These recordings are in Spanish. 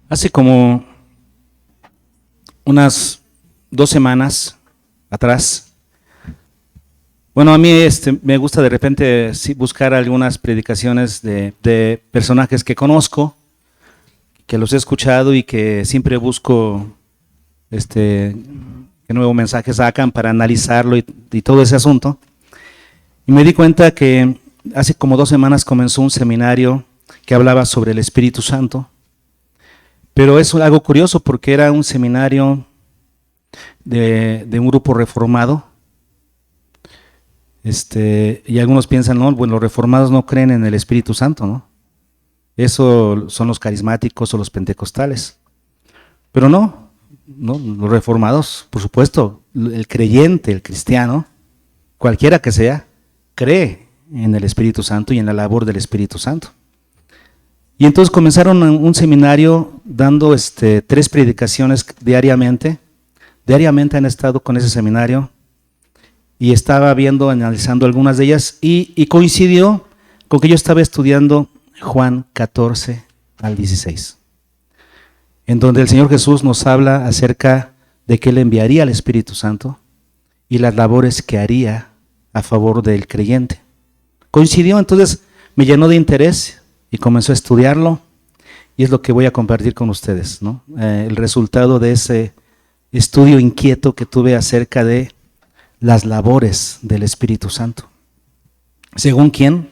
Hace como unas 2 semanas atrás, bueno, a mí me gusta de repente buscar algunas predicaciones de personajes que conozco, que los he escuchado y que siempre busco qué nuevo mensaje sacan para analizarlo y todo ese asunto. Y me di cuenta que hace como 2 semanas comenzó un seminario que hablaba sobre el Espíritu Santo. Pero es algo curioso porque era un seminario de un grupo reformado. Y algunos piensan, no, bueno, los reformados no creen en el Espíritu Santo, ¿no? Eso son los carismáticos o los pentecostales. Pero no, los reformados, por supuesto, el creyente, el cristiano, cualquiera que sea, cree en el Espíritu Santo y en la labor del Espíritu Santo. Y entonces comenzaron un seminario dando 3 predicaciones diariamente. Diariamente han estado con ese seminario y estaba analizando algunas de ellas y coincidió con que yo estaba estudiando Juan 14 al 16, en donde el Señor Jesús nos habla acerca de que Él enviaría al Espíritu Santo y las labores que haría a favor del creyente. Coincidió, entonces me llenó de interés y comenzó a estudiarlo, y es lo que voy a compartir con ustedes, ¿no? El resultado de ese estudio inquieto que tuve acerca de las labores del Espíritu Santo. ¿Según quién?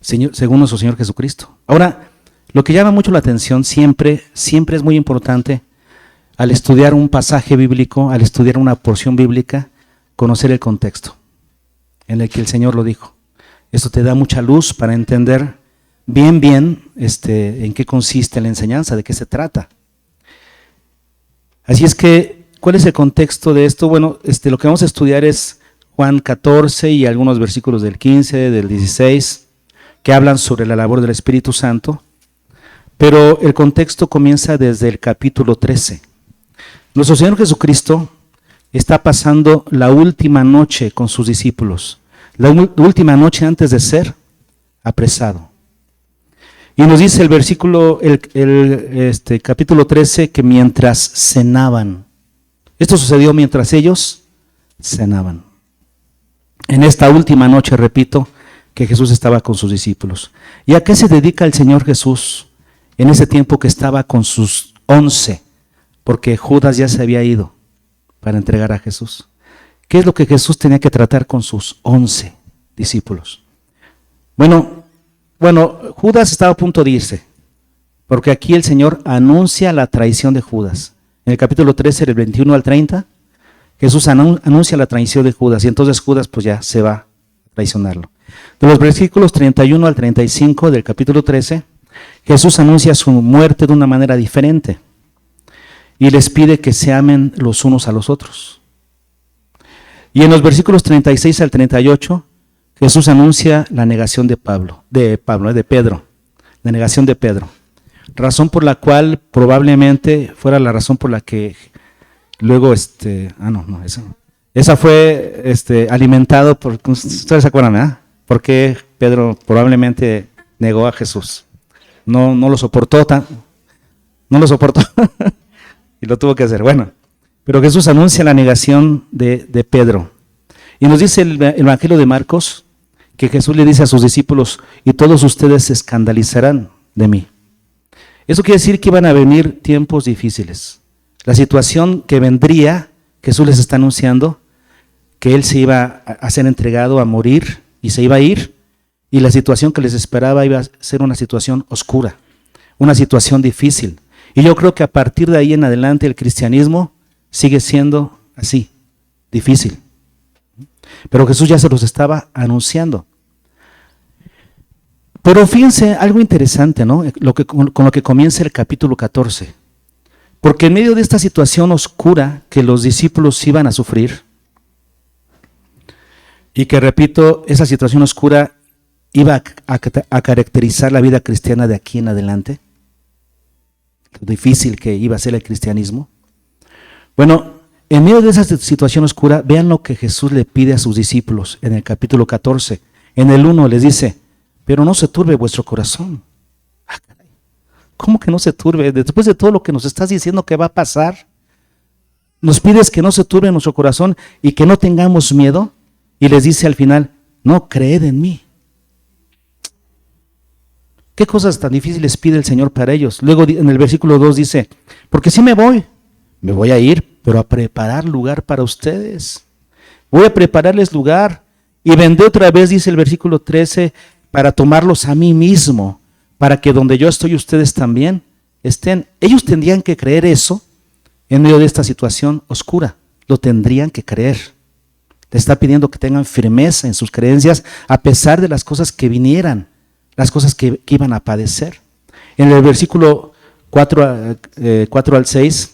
Según nuestro Señor Jesucristo. Ahora, lo que llama mucho la atención siempre es muy importante al estudiar un pasaje bíblico, al estudiar una porción bíblica, conocer el contexto en el que el Señor lo dijo. Esto te da mucha luz para entender bien en qué consiste la enseñanza, de qué se trata. Así es que, ¿cuál es el contexto de esto? Bueno, lo que vamos a estudiar es Juan 14 y algunos versículos del 15, del 16, que hablan sobre la labor del Espíritu Santo, pero el contexto comienza desde el capítulo 13. Nuestro Señor Jesucristo está pasando la última noche con sus discípulos, la última noche antes de ser apresado. Y nos dice el versículo, capítulo 13, que mientras cenaban. Esto sucedió mientras ellos cenaban. En esta última noche, repito, que Jesús estaba con sus discípulos. ¿Y a qué se dedica el Señor Jesús en ese tiempo que estaba con sus 11? Porque Judas ya se había ido para entregar a Jesús. ¿Qué es lo que Jesús tenía que tratar con sus 11 discípulos? Bueno, Judas estaba a punto de irse, porque aquí el Señor anuncia la traición de Judas. En el capítulo 13, del 21 al 30, Jesús anuncia la traición de Judas, y entonces Judas pues ya se va a traicionarlo. De los versículos 31 al 35 del capítulo 13, Jesús anuncia su muerte de una manera diferente, y les pide que se amen los unos a los otros. Y en los versículos 36 al 38, Jesús anuncia la negación de Pedro, la negación de Pedro, razón por la cual probablemente fuera la razón por la que luego esa fue alimentado por, ustedes se acuerdan, ¿verdad? Porque Pedro probablemente negó a Jesús, no lo soportó y lo tuvo que hacer. Bueno, pero Jesús anuncia la negación de Pedro, y nos dice el Evangelio de Marcos que Jesús le dice a sus discípulos: y todos ustedes se escandalizarán de mí. Eso quiere decir que iban a venir tiempos difíciles. La situación que vendría, Jesús les está anunciando que Él se iba a ser entregado, a morir, y se iba a ir, y la situación que les esperaba iba a ser una situación oscura, una situación difícil. Y yo creo que a partir de ahí en adelante el cristianismo sigue siendo así, difícil. Pero Jesús ya se los estaba anunciando. Pero fíjense algo interesante, ¿no? Con lo que comienza el capítulo 14. Porque en medio de esta situación oscura que los discípulos iban a sufrir, y que, repito, esa situación oscura iba a caracterizar la vida cristiana de aquí en adelante, lo difícil que iba a ser el cristianismo. Bueno, en medio de esa situación oscura, vean lo que Jesús le pide a sus discípulos en el capítulo 14. En el 1 les dice: pero no se turbe vuestro corazón. ¿Cómo que no se turbe? Después de todo lo que nos estás diciendo que va a pasar, nos pides que no se turbe nuestro corazón y que no tengamos miedo. Y les dice al final, no, creed en mí. ¿Qué cosas tan difíciles pide el Señor para ellos? Luego en el versículo 2 dice, porque si me voy a ir, pero a preparar lugar para ustedes. Voy a prepararles lugar y vendré otra vez, dice el versículo 13, para tomarlos a mí mismo, para que donde yo estoy ustedes también estén. Ellos tendrían que creer eso en medio de esta situación oscura. Lo tendrían que creer. Le está pidiendo que tengan firmeza en sus creencias a pesar de las cosas que vinieran, las cosas que iban a padecer. En el versículo 4 al 6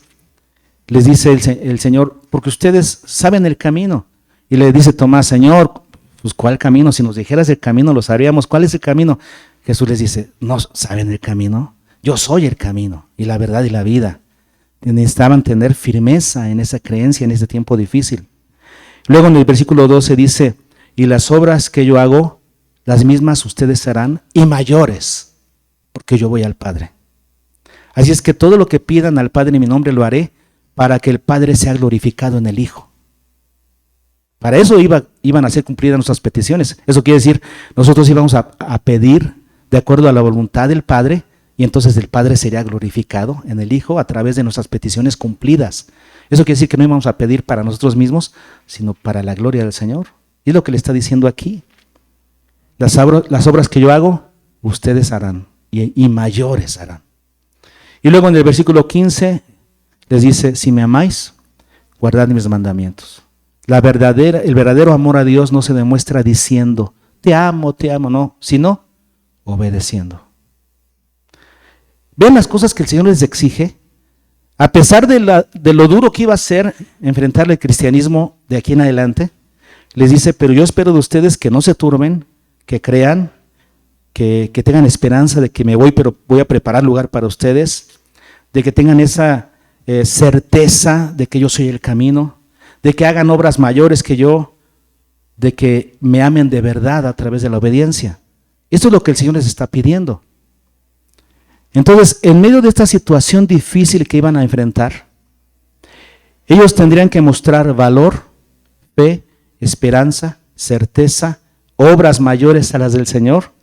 les dice el Señor, porque ustedes saben el camino. Y le dice Tomás, Señor, pues ¿cuál camino? Si nos dijeras el camino lo sabríamos. ¿Cuál es el camino? Jesús les dice, ¿no saben el camino? Yo soy el camino y la verdad y la vida. Necesitaban tener firmeza en esa creencia en este tiempo difícil. Luego en el versículo 12 dice, y las obras que yo hago, las mismas ustedes harán y mayores, porque yo voy al Padre. Así es que todo lo que pidan al Padre en mi nombre lo haré, para que el Padre sea glorificado en el Hijo. Para eso iban a ser cumplidas nuestras peticiones. Eso quiere decir, nosotros íbamos a pedir de acuerdo a la voluntad del Padre, y entonces el Padre sería glorificado en el Hijo a través de nuestras peticiones cumplidas. Eso quiere decir que no íbamos a pedir para nosotros mismos, sino para la gloria del Señor. Y es lo que le está diciendo aquí. Las obras que yo hago, ustedes harán, y mayores harán. Y luego en el versículo 15 les dice, si me amáis, guardad mis mandamientos. El verdadero amor a Dios no se demuestra diciendo, te amo, no, sino obedeciendo. ¿Ven las cosas que el Señor les exige? A pesar de lo duro que iba a ser enfrentar el cristianismo de aquí en adelante, les dice, pero yo espero de ustedes que no se turben, que crean, que tengan esperanza de que me voy, pero voy a preparar lugar para ustedes, de que tengan esa certeza de que yo soy el camino, de que hagan obras mayores que yo, de que me amen de verdad a través de la obediencia. Esto es lo que el Señor les está pidiendo. Entonces, en medio de esta situación difícil que iban a enfrentar, ellos tendrían que mostrar valor, fe, esperanza, certeza, obras mayores a las del Señor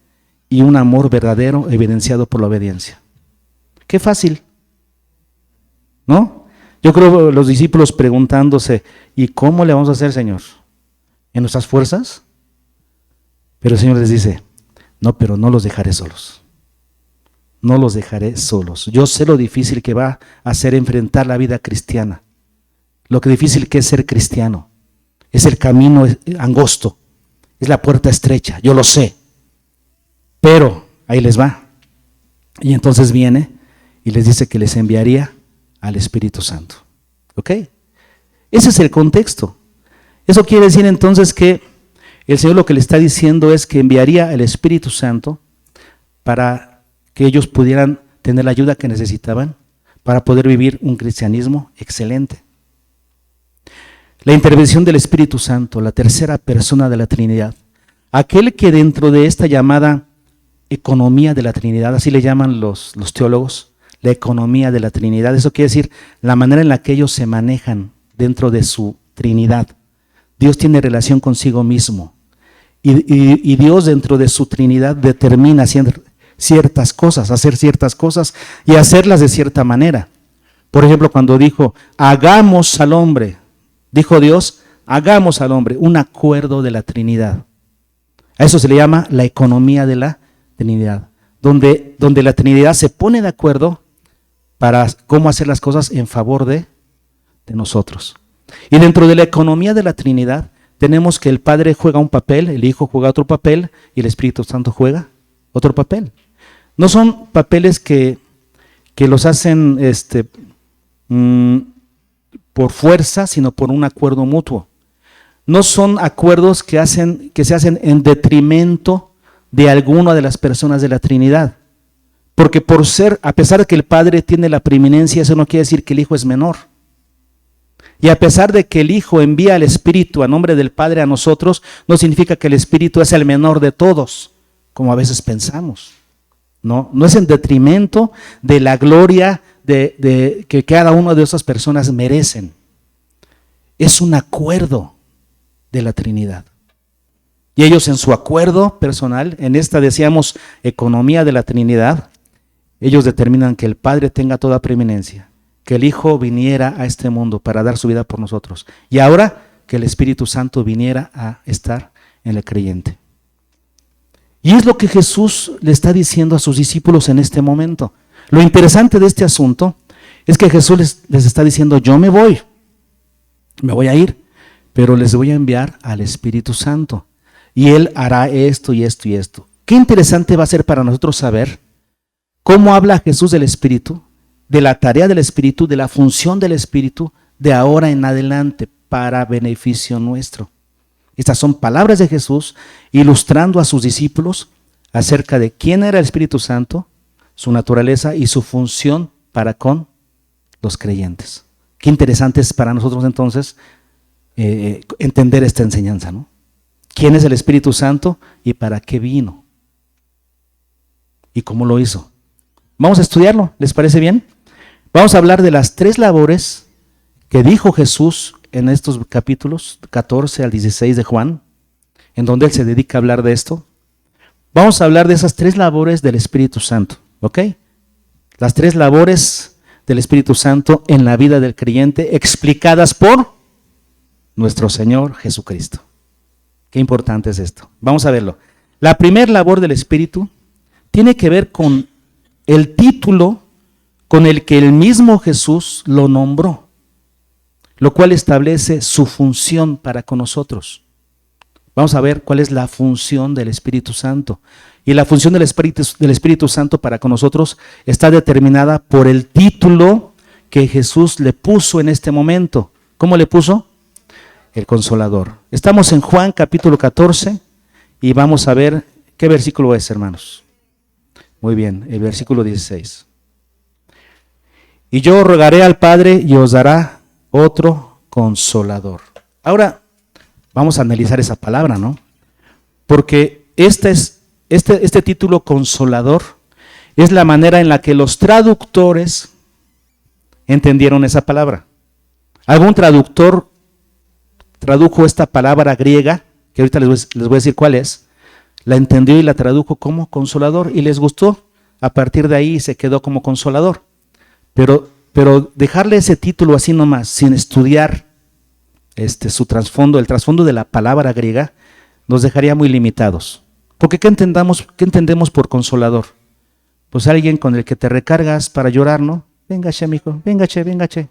y un amor verdadero evidenciado por la obediencia. Qué fácil, ¿no? Yo creo los discípulos preguntándose, ¿y cómo le vamos a hacer, Señor? ¿En nuestras fuerzas? Pero el Señor les dice, no, pero no los dejaré solos. No los dejaré solos. Yo sé lo difícil que va a ser enfrentar la vida cristiana. Lo que difícil que es ser cristiano. Es el camino angosto. Es la puerta estrecha. Yo lo sé. Pero ahí les va. Y entonces viene y les dice que les enviaría al Espíritu Santo. ¿Ok? Ese es el contexto. Eso quiere decir entonces que el Señor lo que le está diciendo es que enviaría al Espíritu Santo para que ellos pudieran tener la ayuda que necesitaban para poder vivir un cristianismo excelente. La intervención del Espíritu Santo, la tercera persona de la Trinidad, aquel que dentro de esta llamada economía de la Trinidad, así le llaman los teólogos, la economía de la Trinidad, eso quiere decir la manera en la que ellos se manejan dentro de su Trinidad. Dios tiene relación consigo mismo y Dios dentro de su Trinidad determina ciertas cosas, hacer ciertas cosas y hacerlas de cierta manera. Por ejemplo, cuando dijo, hagamos al hombre, dijo Dios, hagamos al hombre, un acuerdo de la Trinidad. A eso se le llama la economía de la Trinidad, donde la Trinidad se pone de acuerdo para cómo hacer las cosas en favor de nosotros. Y dentro de la economía de la Trinidad, tenemos que el Padre juega un papel, el Hijo juega otro papel y el Espíritu Santo juega otro papel. No son papeles que los hacen por fuerza, sino por un acuerdo mutuo. No son acuerdos que se hacen en detrimento de alguna de las personas de la Trinidad. Porque a pesar de que el Padre tiene la preeminencia, eso no quiere decir que el Hijo es menor. Y a pesar de que el Hijo envía al Espíritu a nombre del Padre a nosotros, no significa que el Espíritu es el menor de todos, como a veces pensamos. No es en detrimento de la gloria que cada una de esas personas merecen. Es un acuerdo de la Trinidad. Y ellos en su acuerdo personal, en esta decíamos economía de la Trinidad, ellos determinan que el Padre tenga toda preeminencia, que el Hijo viniera a este mundo para dar su vida por nosotros, y ahora que el Espíritu Santo viniera a estar en el creyente. Y es lo que Jesús le está diciendo a sus discípulos en este momento. Lo interesante de este asunto es que Jesús les está diciendo, yo me voy a ir, pero les voy a enviar al Espíritu Santo. Y Él hará esto y esto y esto. Qué interesante va a ser para nosotros saber cómo habla Jesús del Espíritu, de la tarea del Espíritu, de la función del Espíritu, de ahora en adelante, para beneficio nuestro. Estas son palabras de Jesús ilustrando a sus discípulos acerca de quién era el Espíritu Santo, su naturaleza y su función para con los creyentes. Qué interesante es para nosotros entonces entender esta enseñanza, ¿no? ¿Quién es el Espíritu Santo y para qué vino? ¿Y cómo lo hizo? Vamos a estudiarlo, ¿les parece bien? Vamos a hablar de las 3 labores que dijo Jesús en estos capítulos 14 al 16 de Juan, en donde Él se dedica a hablar de esto. Vamos a hablar de esas 3 labores del Espíritu Santo, ¿ok? Las 3 labores del Espíritu Santo en la vida del creyente explicadas por nuestro Señor Jesucristo. Qué importante es esto. Vamos a verlo. La primera labor del Espíritu tiene que ver con el título con el que el mismo Jesús lo nombró, lo cual establece su función para con nosotros. Vamos a ver cuál es la función del Espíritu Santo. Y la función del Espíritu Santo para con nosotros está determinada por el título que Jesús le puso en este momento. ¿Cómo le puso? El Consolador. Estamos en Juan capítulo 14 y vamos a ver qué versículo es, hermanos. Muy bien, el versículo 16. Y yo rogaré al Padre y os dará otro Consolador. Ahora vamos a analizar esa palabra, ¿no? Porque este título Consolador es la manera en la que los traductores entendieron esa palabra. Algún traductor tradujo esta palabra griega, que ahorita les voy a decir cuál es, la entendió y la tradujo como Consolador y les gustó. A partir de ahí se quedó como Consolador. Pero dejarle ese título así nomás, sin estudiar su trasfondo, el trasfondo de la palabra griega, nos dejaría muy limitados. Porque ¿qué entendemos por consolador? Pues alguien con el que te recargas para llorar, ¿no? Véngase, mijo, véngase.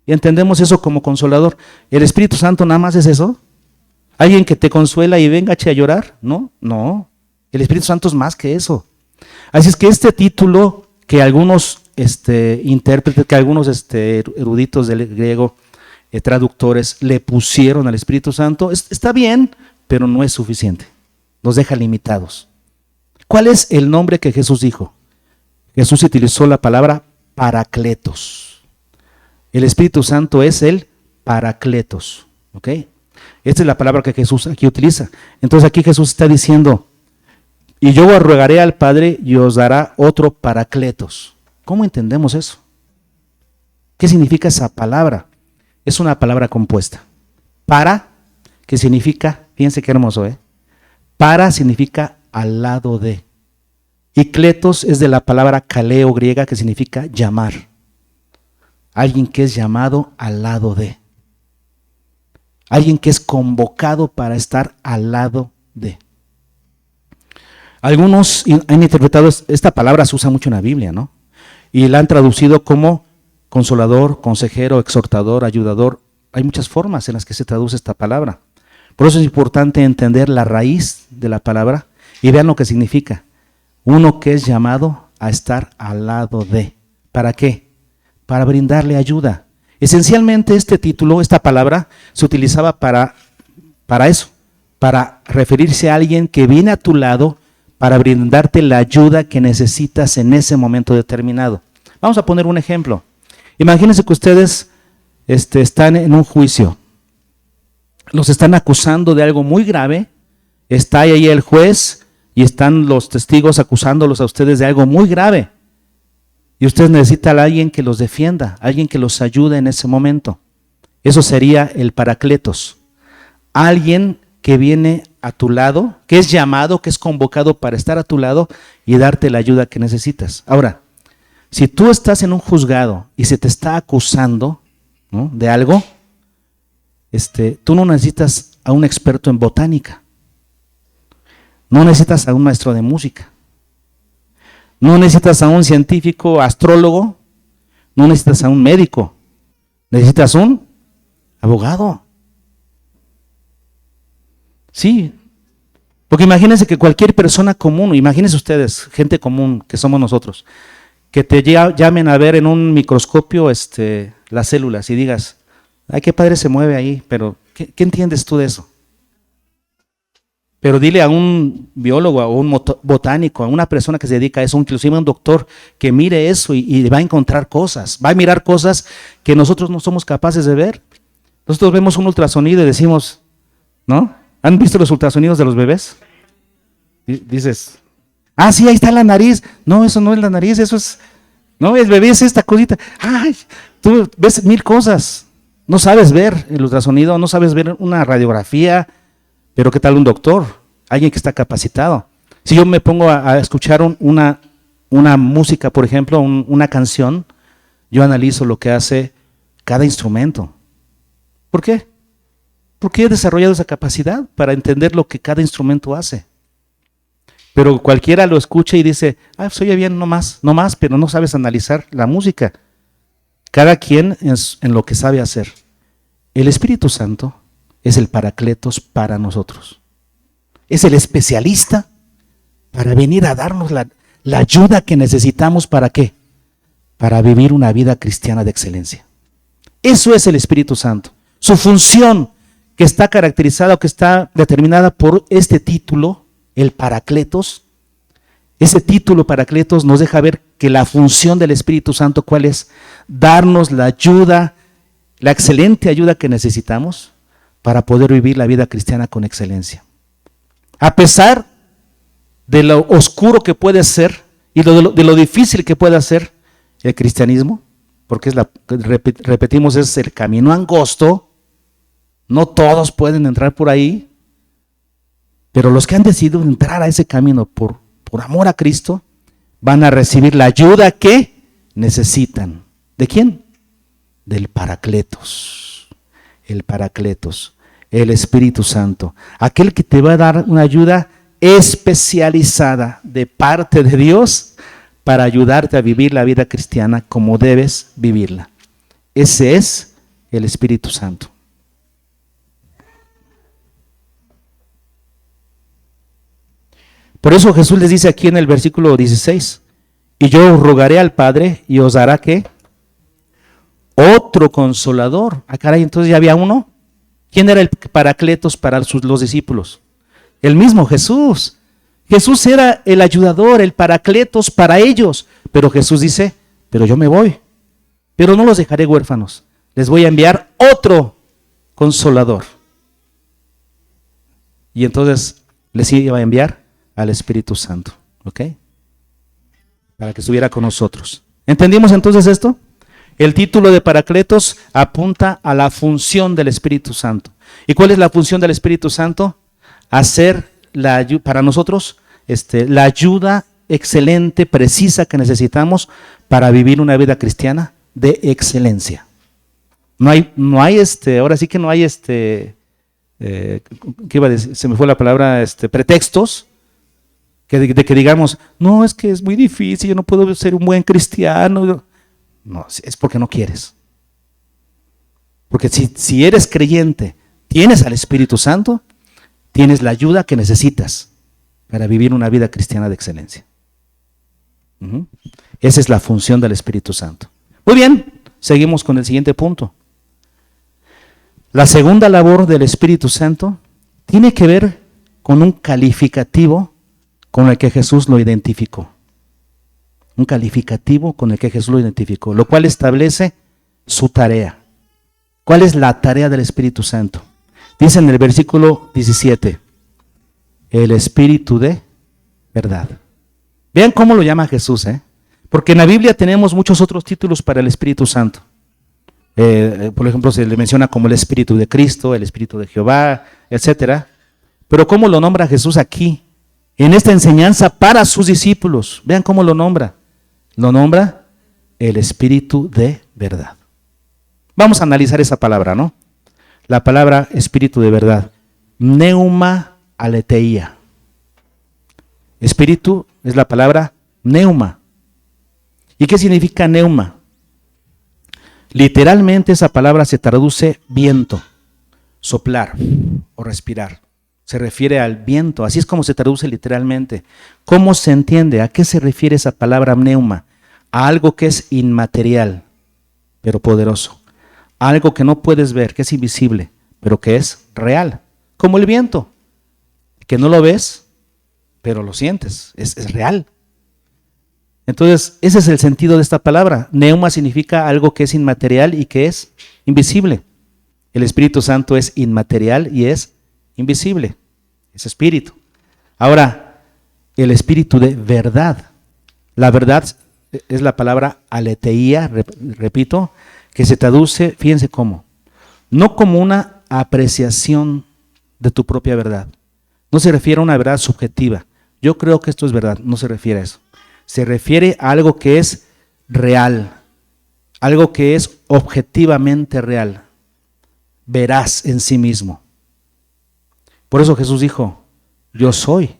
Y entendemos eso como consolador. ¿El Espíritu Santo nada más es eso? ¿Alguien que te consuela y véngase a llorar? No. El Espíritu Santo es más que eso. Así es que este título que algunos intérpretes, que algunos eruditos del griego, traductores, le pusieron al Espíritu Santo, está bien, pero no es suficiente. Nos deja limitados. ¿Cuál es el nombre que Jesús dijo? Jesús utilizó la palabra Paracletos. El Espíritu Santo es el Paracletos. ¿Ok? Esta es la palabra que Jesús aquí utiliza. Entonces aquí Jesús está diciendo, y yo os rogaré al Padre y os dará otro Paracletos. ¿Cómo entendemos eso? ¿Qué significa esa palabra? Es una palabra compuesta. Para, que significa, fíjense qué hermoso, para significa al lado de. Y kletos es de la palabra kaleo griega que significa llamar. Alguien que es llamado al lado de. Alguien que es convocado para estar al lado de. Algunos han interpretado, esta palabra se usa mucho en la Biblia, ¿no? Y la han traducido como consolador, consejero, exhortador, ayudador. Hay muchas formas en las que se traduce esta palabra. Por eso es importante entender la raíz de la palabra y vean lo que significa. Uno que es llamado a estar al lado de. ¿Para qué? Para brindarle ayuda. Esencialmente este título, esta palabra, se utilizaba para eso, para referirse a alguien que viene a tu lado para brindarte la ayuda que necesitas en ese momento determinado. Vamos a poner un ejemplo. Imagínense que ustedes están en un juicio. Los están acusando de algo muy grave. Está ahí el juez y están los testigos acusándolos a ustedes de algo muy grave. Y ustedes necesitan a alguien que los defienda, alguien que los ayude en ese momento. Eso sería el Paracletos. Alguien que viene a tu lado, que es llamado, que es convocado para estar a tu lado y darte la ayuda que necesitas. Ahora, si tú estás en un juzgado y se te está acusando, ¿no?, de algo, tú no necesitas a un experto en botánica. No necesitas a un maestro de música. No necesitas a un científico, astrólogo. No necesitas a un médico. Necesitas un abogado. Sí. Porque imagínense que cualquier persona común, imagínense ustedes, gente común que somos nosotros, que te llamen a ver en un microscopio las células y digas, ay, qué padre se mueve ahí, pero ¿qué entiendes tú de eso? Pero dile a un biólogo, a un botánico, a una persona que se dedica a eso, inclusive a un doctor, que mire eso y va a encontrar cosas, va a mirar cosas que nosotros no somos capaces de ver. Nosotros vemos un ultrasonido y decimos, ¿no? ¿Han visto los ultrasonidos de los bebés? Dices, ah, sí, ahí está la nariz. No, eso no es la nariz, eso es, no, el bebé es esta cosita. Ay, tú ves 1000 cosas. No sabes ver el ultrasonido, no sabes ver una radiografía. Pero ¿qué tal un doctor? Alguien que está capacitado. Si yo me pongo a escuchar una música, por ejemplo, una canción, yo analizo lo que hace cada instrumento. ¿Por qué? Porque he desarrollado esa capacidad para entender lo que cada instrumento hace. Pero cualquiera lo escucha y dice, ah, pues oye bien, no más, pero no sabes analizar la música. Cada quien es en lo que sabe hacer. El Espíritu Santo es el Paracletos para nosotros. Es el especialista para venir a darnos la ayuda que necesitamos. ¿Para qué? Para vivir una vida cristiana de excelencia. Eso es el Espíritu Santo. Su función, que está caracterizada o que está determinada por este título, el Paracletos. Ese título Paracletos nos deja ver que la función del Espíritu Santo, ¿cuál es? Darnos la ayuda, la excelente ayuda que necesitamos para poder vivir la vida cristiana con excelencia. A pesar de lo oscuro que puede ser y de lo difícil que puede ser el cristianismo, porque repetimos, es el camino angosto, no todos pueden entrar por ahí, pero los que han decidido entrar a ese camino por amor a Cristo, van a recibir la ayuda que necesitan. ¿De quién? Del Paracletos. El Paracletos, el Espíritu Santo, aquel que te va a dar una ayuda especializada de parte de Dios para ayudarte a vivir la vida cristiana como debes vivirla. Ese es el Espíritu Santo. Por eso Jesús les dice aquí en el versículo 16, y yo os rogaré al Padre y os dará ¿qué? Otro consolador. Ah, caray, entonces ya había uno. ¿Quién era el Paracletos para los discípulos? El mismo Jesús. Jesús era el ayudador, el Paracletos para ellos. Pero Jesús dice, pero yo me voy. Pero no los dejaré huérfanos. Les voy a enviar otro consolador. Y entonces les iba a enviar al Espíritu Santo. ¿Ok? Para que estuviera con nosotros. ¿Entendimos entonces esto? El título de Paracletos apunta a la función del Espíritu Santo. ¿Y cuál es la función del Espíritu Santo? Hacer para nosotros la ayuda excelente, precisa que necesitamos para vivir una vida cristiana de excelencia. No hay ahora sí que no hay ¿qué iba a decir? Se me fue la palabra, pretextos de que digamos, no, es que es muy difícil, yo no puedo ser un buen cristiano. No, es porque no quieres. Porque si eres creyente, tienes al Espíritu Santo, tienes la ayuda que necesitas para vivir una vida cristiana de excelencia. Esa es la función del Espíritu Santo. Muy bien, seguimos con el siguiente punto. La segunda labor del Espíritu Santo tiene que ver con un calificativo con el que Jesús lo identificó. Un calificativo con el que Jesús lo identificó, lo cual establece su tarea. ¿Cuál es la tarea del Espíritu Santo? Dice en el versículo 17, el Espíritu de verdad. Vean cómo lo llama Jesús, porque en la Biblia tenemos muchos otros títulos para el Espíritu Santo. Por ejemplo, se le menciona como el Espíritu de Cristo, el Espíritu de Jehová, etcétera. Pero ¿cómo lo nombra Jesús aquí? En esta enseñanza para sus discípulos. Vean cómo lo nombra. Lo nombra el Espíritu de verdad. Vamos a analizar esa palabra, ¿no? La palabra Espíritu de verdad. Neuma aletheia. Espíritu es la palabra neuma. ¿Y qué significa neuma? Literalmente esa palabra se traduce viento, soplar o respirar. Se refiere al viento, así es como se traduce literalmente. ¿Cómo se entiende? ¿A qué se refiere esa palabra neuma? A algo que es inmaterial, pero poderoso. A algo que no puedes ver, que es invisible, pero que es real. Como el viento, que no lo ves, pero lo sientes, es real. Entonces, ese es el sentido de esta palabra. Neuma significa algo que es inmaterial y que es invisible. El Espíritu Santo es inmaterial y es invisible. Es espíritu. Ahora, el Espíritu de verdad. La verdad es la palabra aletheia, repito, que se traduce, fíjense cómo, no como una apreciación de tu propia verdad. No se refiere a una verdad subjetiva. Yo creo que esto es verdad, no se refiere a eso. Se refiere a algo que es real, algo que es objetivamente real, veraz en sí mismo. Por eso Jesús dijo, yo soy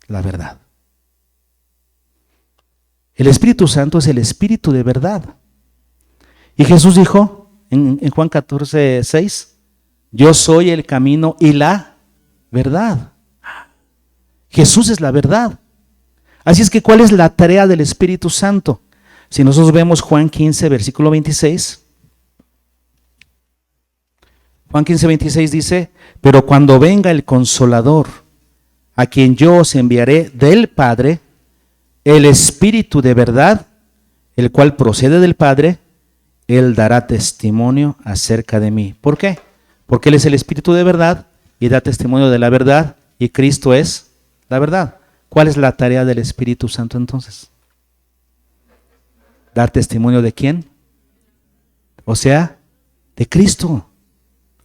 la verdad. El Espíritu Santo es el Espíritu de verdad. Y Jesús dijo en Juan 14:6, yo soy el camino y la verdad. Jesús es la verdad. Así es que, ¿cuál es la tarea del Espíritu Santo? Si nosotros vemos Juan 15, versículo 26. Juan 15, 26 dice, pero cuando venga el Consolador, a quien yo os enviaré del Padre, el Espíritu de verdad, el cual procede del Padre, Él dará testimonio acerca de mí. ¿Por qué? Porque Él es el Espíritu de verdad y da testimonio de la verdad, y Cristo es la verdad. ¿Cuál es la tarea del Espíritu Santo entonces? ¿Dar testimonio de quién? O sea, de Cristo.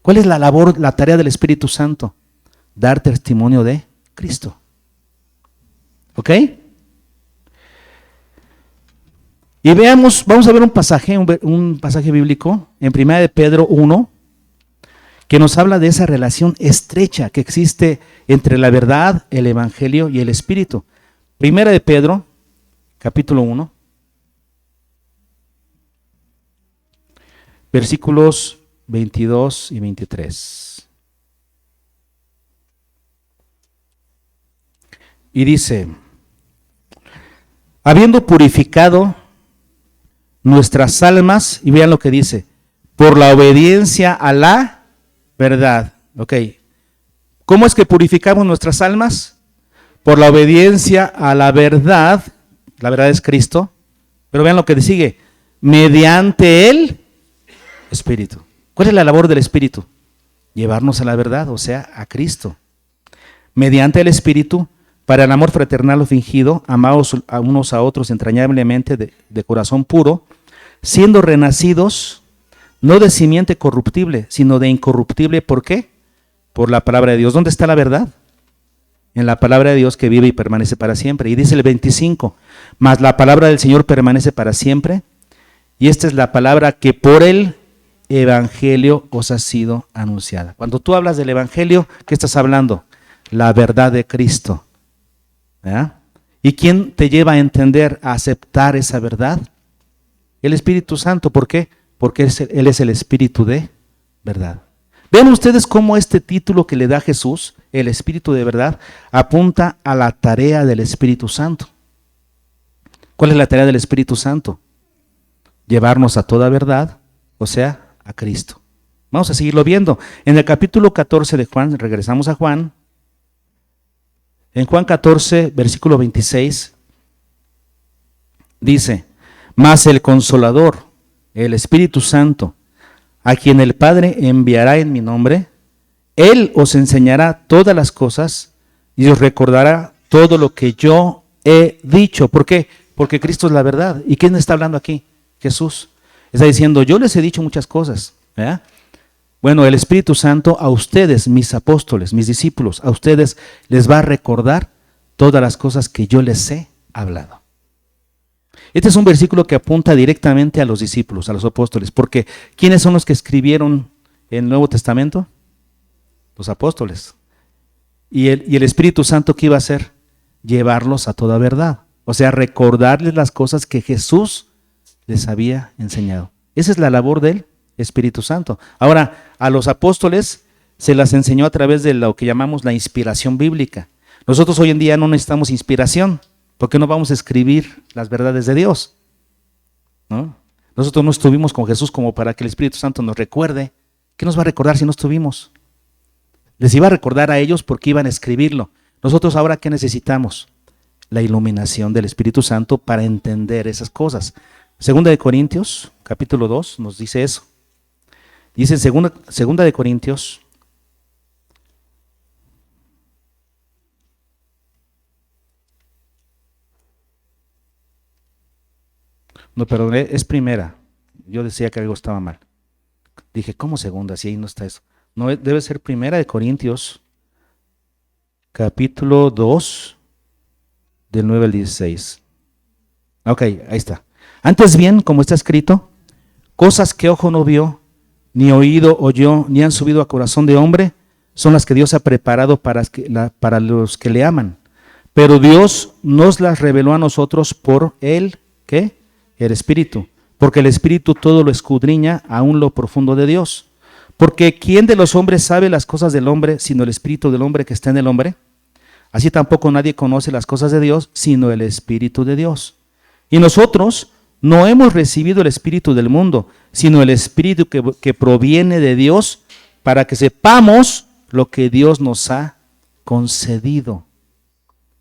¿Cuál es la labor, la tarea del Espíritu Santo? Dar testimonio de Cristo. ¿Ok? Y veamos, vamos a ver un pasaje bíblico en 1 de Pedro 1, que nos habla de esa relación estrecha que existe entre la verdad, el Evangelio y el Espíritu. 1 de Pedro, capítulo 1, versículos 22 y 23. Y dice, habiendo purificado nuestras almas, y vean lo que dice, por la obediencia a la verdad. Ok. ¿Cómo es que purificamos nuestras almas? Por la obediencia a la verdad. La verdad es Cristo. Pero vean lo que sigue. Mediante el Espíritu. ¿Cuál es la labor del Espíritu? Llevarnos a la verdad, o sea, a Cristo. Mediante el Espíritu, para el amor fraternal o fingido, amados a unos a otros entrañablemente de corazón puro, siendo renacidos, no de simiente corruptible, sino de incorruptible. ¿Por qué? Por la palabra de Dios. ¿Dónde está la verdad? En la palabra de Dios que vive y permanece para siempre. Y dice el 25, mas la palabra del Señor permanece para siempre. Y esta es la palabra que por el Evangelio os ha sido anunciada. Cuando tú hablas del Evangelio, ¿qué estás hablando? La verdad de Cristo. ¿Verdad? ¿Y quién te lleva a entender, a aceptar esa verdad? El Espíritu Santo. ¿Por qué? Porque Él es el Espíritu de verdad. Vean ustedes cómo este título que le da Jesús, el Espíritu de verdad, apunta a la tarea del Espíritu Santo. ¿Cuál es la tarea del Espíritu Santo? Llevarnos a toda verdad, o sea, a Cristo. Vamos a seguirlo viendo. En el capítulo 14 de Juan, regresamos a Juan. En Juan 14, versículo 26, dice, mas el Consolador, el Espíritu Santo, a quien el Padre enviará en mi nombre, Él os enseñará todas las cosas y os recordará todo lo que yo he dicho. ¿Por qué? Porque Cristo es la verdad. ¿Y quién está hablando aquí? Jesús. Está diciendo, yo les he dicho muchas cosas, ¿verdad? Bueno, el Espíritu Santo a ustedes, mis apóstoles, mis discípulos, a ustedes les va a recordar todas las cosas que yo les he hablado. Este es un versículo que apunta directamente a los discípulos, a los apóstoles, porque ¿quiénes son los que escribieron el Nuevo Testamento? Los apóstoles. ¿Y el Espíritu Santo qué iba a hacer? Llevarlos a toda verdad. O sea, recordarles las cosas que Jesús les había enseñado. Esa es la labor del Espíritu Santo. Ahora, a los apóstoles se las enseñó a través de lo que llamamos la inspiración bíblica. Nosotros hoy en día no necesitamos inspiración, porque no vamos a escribir las verdades de Dios, ¿no? Nosotros no estuvimos con Jesús como para que el Espíritu Santo nos recuerde. ¿Qué nos va a recordar si no estuvimos? Les iba a recordar a ellos porque iban a escribirlo. Nosotros ahora, ¿qué necesitamos? La iluminación del Espíritu Santo para entender esas cosas. Segunda de Corintios, capítulo 2, nos dice eso. Dice en segunda de Corintios, no, perdón, es primera. Yo decía que algo estaba mal. Dije, ¿cómo segunda? Si ahí no está eso. No, debe ser primera de Corintios, capítulo 2, del 9 al 16. Ok, ahí está. Antes bien, como está escrito, cosas que ojo no vio, ni oído oyó, ni han subido a corazón de hombre, son las que Dios ha preparado para los que le aman. Pero Dios nos las reveló a nosotros por el, ¿qué? El Espíritu. Porque el Espíritu todo lo escudriña, aún lo profundo de Dios. Porque ¿quién de los hombres sabe las cosas del hombre, sino el Espíritu del hombre que está en el hombre? Así tampoco nadie conoce las cosas de Dios, sino el Espíritu de Dios. Y nosotros no hemos recibido el Espíritu del mundo, sino el Espíritu que proviene de Dios, para que sepamos lo que Dios nos ha concedido.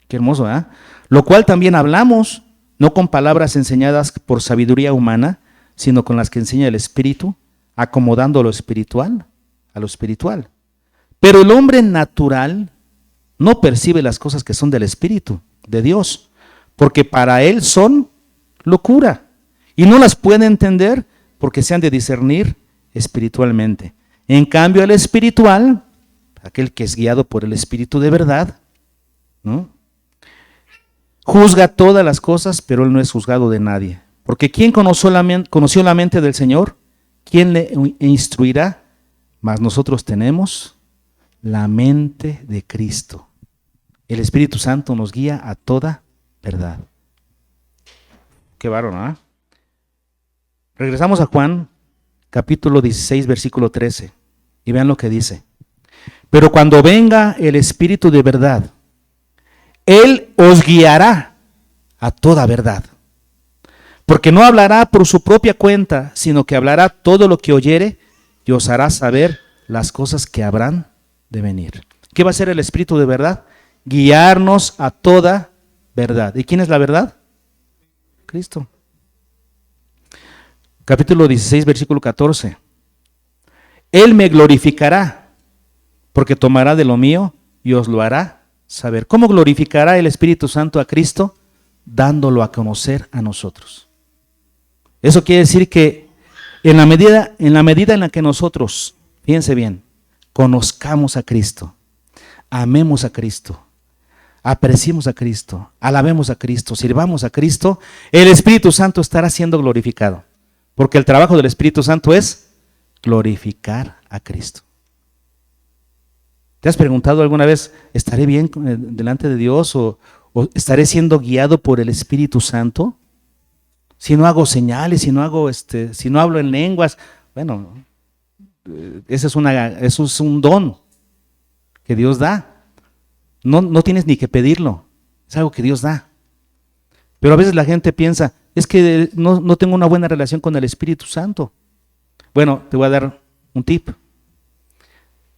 Qué hermoso, ¿verdad? Lo cual también hablamos, no con palabras enseñadas por sabiduría humana, sino con las que enseña el Espíritu, acomodando lo espiritual a lo espiritual. Pero el hombre natural no percibe las cosas que son del Espíritu de Dios, porque para él son locura, y no las puede entender porque se han de discernir espiritualmente. En cambio, el espiritual, aquel que es guiado por el Espíritu de verdad, ¿no?, juzga todas las cosas, pero él no es juzgado de nadie. Porque ¿quién conoció la mente del Señor? ¿Quién le instruirá? Mas nosotros tenemos la mente de Cristo. El Espíritu Santo nos guía a toda verdad. Qué bárbaro, ¿no? Regresamos a Juan, capítulo 16, versículo 13. Y vean lo que dice. Pero cuando venga el Espíritu de verdad, Él os guiará a toda verdad. Porque no hablará por su propia cuenta, sino que hablará todo lo que oyere y os hará saber las cosas que habrán de venir. ¿Qué va a hacer el Espíritu de verdad? Guiarnos a toda verdad. ¿Y quién es la verdad? Cristo. Capítulo 16, versículo 14. Él me glorificará, porque tomará de lo mío y os lo hará saber. ¿Cómo glorificará el Espíritu Santo a Cristo? Dándolo a conocer a nosotros. Eso quiere decir que en la medida en la que nosotros, fíjense bien, conozcamos a Cristo, amemos a Cristo, apreciemos a Cristo, alabemos a Cristo, sirvamos a Cristo, el Espíritu Santo estará siendo glorificado. Porque el trabajo del Espíritu Santo es glorificar a Cristo. ¿Te has preguntado alguna vez, ¿estaré bien delante de Dios o estaré siendo guiado por el Espíritu Santo? Si no hago señales, si no hablo en lenguas, bueno, eso es un don que Dios da. No tienes ni que pedirlo, es algo que Dios da. Pero a veces la gente piensa, es que no tengo una buena relación con el Espíritu Santo. Bueno, te voy a dar un tip.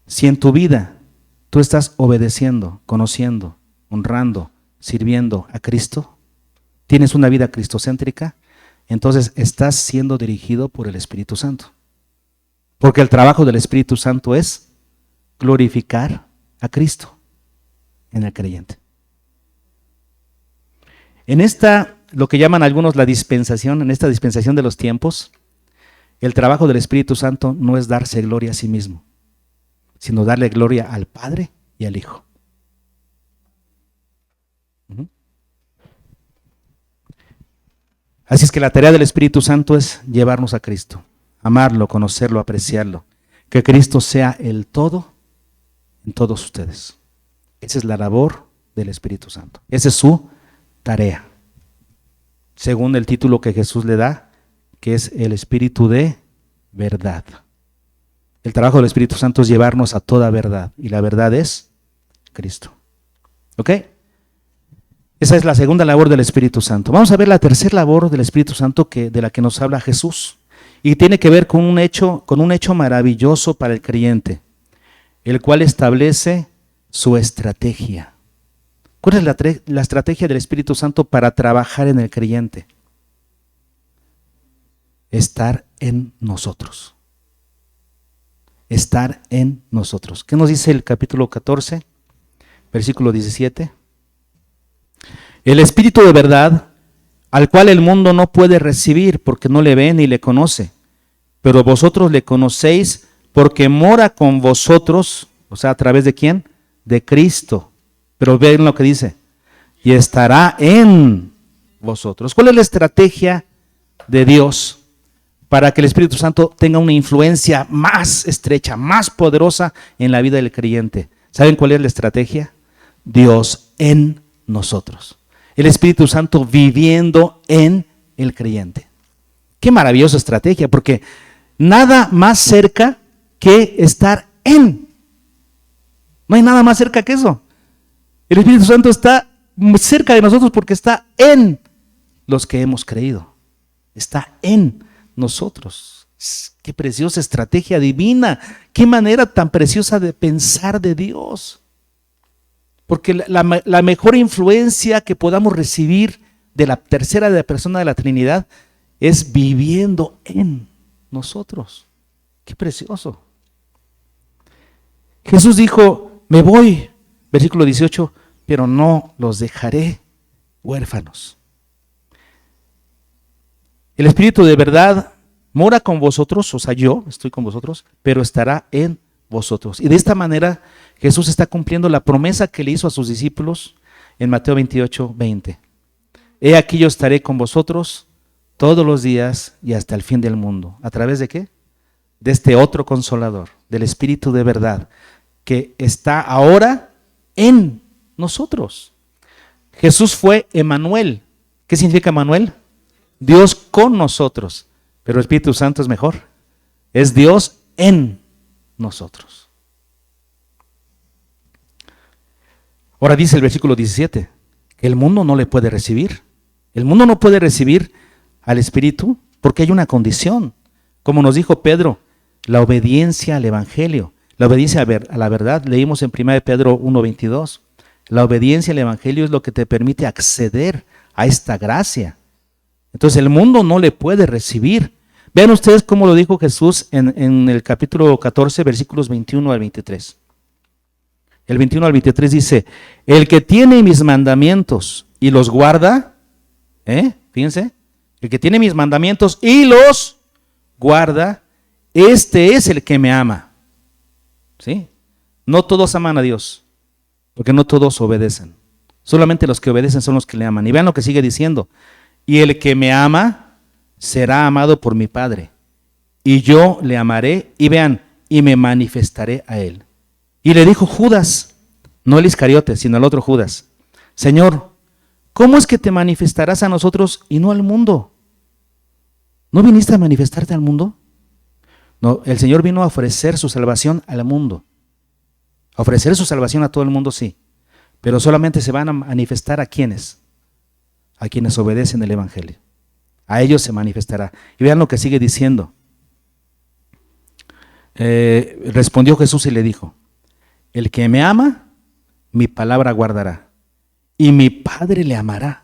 Si en tu vida tú estás obedeciendo, conociendo, honrando, sirviendo a Cristo, tienes una vida cristocéntrica, entonces estás siendo dirigido por el Espíritu Santo. Porque el trabajo del Espíritu Santo es glorificar a Cristo en el creyente. En esta, lo que llaman algunos la dispensación, en esta dispensación de los tiempos, el trabajo del Espíritu Santo no es darse gloria a sí mismo, sino darle gloria al Padre y al Hijo. Así es que la tarea del Espíritu Santo es llevarnos a Cristo, amarlo, conocerlo, apreciarlo, que Cristo sea el todo en todos ustedes. Esa es la labor del Espíritu Santo. Esa es su tarea, según el título que Jesús le da, que es el Espíritu de verdad. El trabajo del Espíritu Santo es llevarnos a toda verdad, y la verdad es Cristo. ¿Ok? Esa es la segunda labor del Espíritu Santo. Vamos a ver la tercera labor del Espíritu Santo de la que nos habla Jesús, y tiene que ver con un hecho maravilloso para el creyente, el cual establece su estrategia. ¿Cuál es la estrategia del Espíritu Santo para trabajar en el creyente? Estar en nosotros. Estar en nosotros. ¿Qué nos dice el capítulo 14, versículo 17? El Espíritu de verdad, al cual el mundo no puede recibir porque no le ve ni le conoce, pero vosotros le conocéis porque mora con vosotros, o sea, ¿a través de quién? De Cristo. Pero ven lo que dice, y estará en vosotros. ¿Cuál es la estrategia de Dios para que el Espíritu Santo tenga una influencia más estrecha, más poderosa en la vida del creyente? ¿Saben cuál es la estrategia? Dios en nosotros. El Espíritu Santo viviendo en el creyente. Qué maravillosa estrategia, porque nada más cerca que estar en. No hay nada más cerca que eso. El Espíritu Santo está cerca de nosotros porque está en los que hemos creído. Está en nosotros. Qué preciosa estrategia divina. Qué manera tan preciosa de pensar de Dios. Porque la mejor influencia que podamos recibir de la tercera de la persona de la Trinidad es viviendo en nosotros. Qué precioso. Jesús dijo, me voy, versículo 18, pero no los dejaré huérfanos. El Espíritu de verdad mora con vosotros, o sea, yo estoy con vosotros, pero estará en vosotros. Y de esta manera Jesús está cumpliendo la promesa que le hizo a sus discípulos en Mateo 28, 20. He aquí yo estaré con vosotros todos los días y hasta el fin del mundo. ¿A través de qué? De este otro consolador, del Espíritu de verdad, que está ahora en nosotros. Jesús fue Emmanuel. ¿Qué significa Emmanuel? Dios con nosotros. Pero el Espíritu Santo es mejor. Es Dios en nosotros. Ahora dice el versículo 17, que el mundo no le puede recibir. El mundo no puede recibir al Espíritu porque hay una condición. Como nos dijo Pedro, la obediencia al Evangelio, la obediencia a la verdad. Leímos en 1 Pedro 1:22. La obediencia al Evangelio es lo que te permite acceder a esta gracia. Entonces el mundo no le puede recibir. Vean ustedes cómo lo dijo Jesús en el capítulo 14, versículos 21 al 23. El 21 al 23 dice, el que tiene mis mandamientos y los guarda, fíjense, el que tiene mis mandamientos y los guarda, este es el que me ama. ¿Sí? No todos aman a Dios, porque no todos obedecen. Solamente los que obedecen son los que le aman. Y vean lo que sigue diciendo, y el que me ama será amado por mi Padre, y yo le amaré, y vean, y me manifestaré a él. Y le dijo Judas, no el Iscariote, sino el otro Judas, Señor, ¿cómo es que te manifestarás a nosotros y no al mundo? ¿No viniste a manifestarte al mundo? No, el Señor vino a ofrecer su salvación al mundo. A ofrecer su salvación a todo el mundo, sí. Pero solamente se van a manifestar a quienes obedecen el Evangelio. A ellos se manifestará. Y vean lo que sigue diciendo. Respondió Jesús y le dijo, el que me ama, mi palabra guardará, y mi Padre le amará,